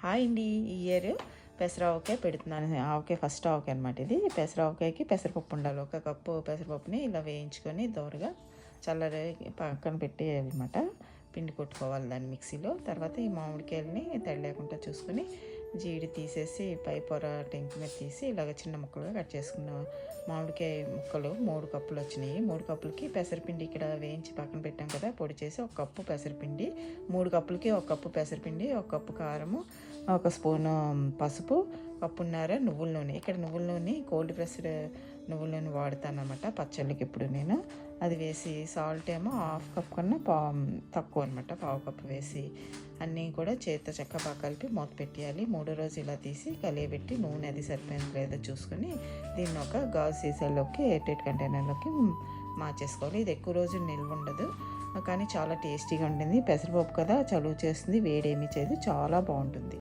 Hi అండి. ఈ year పెసరావకాయ పెడుతున్నాను. ఆవకాయ ఫస్ట్ ఆవకాయ అనమాట ఇది. పెసరావకాయకి పెసరపప్పు ఉండాలి. ఒక కప్పు పెసరపప్పుని ఇలా వేయించుకొని దోరగా చల్లరి పక్కన పెట్టేయాలన్నమాట. పిండి కొట్టుకోవాలి దాన్ని మిక్సీలో. తర్వాత ఈ మామిడికాయలని తడి లేకుండా చూసుకొని జీడి తీసేసి పై పొర టెంక్ మీద తీసి ఇలాగ చిన్న ముక్కలుగా కట్ చేసుకున్న మామిడికాయ ముక్కలు 3 కప్పులు వచ్చినాయి. 3 కప్పులకి పెసరపిండి ఇక్కడ వేయించి పక్కన పెట్టాం కదా, పొడి చేసి 1 కప్పు పెసరపిండి, 3 కప్పులకి 1 కప్పు పెసరపిండి, 1 కప్పు కారము, 1 స్పూను పసుపు, కప్పున్నర నువ్వుల నూనె. ఇక్కడ నువ్వుల నూనె కోల్డ్ ప్రెస్డ్ నువ్వుల నూనె వాడతాను అనమాట పచ్చళ్ళకి. ఇప్పుడు నేను అది వేసి సాల్ట్ ఏమో 1/2 కప్ కన్నా తక్కువ అనమాట, 1/2 కప్పు వేసి అన్నీ కూడా చేతితో బాగా కలిపి మూత పెట్టేయాలి. 3వ రోజు ఇలా తీసి కలియబెట్టి నూనె అది సరిపోయింది లేదో చూసుకొని దీన్ని ఒక గాజు సీసాలోకి ఎయిర్టైట్ కంటైనర్లోకి మార్చేసుకోవాలి. ఇది ఎక్కువ రోజులు నిల్వ ఉండదు కానీ చాలా టేస్టీగా ఉంటుంది. పెసరపప్పు కదా, చలువ చేస్తుంది, వేడేమీ చేయదు, చాలా బాగుంటుంది.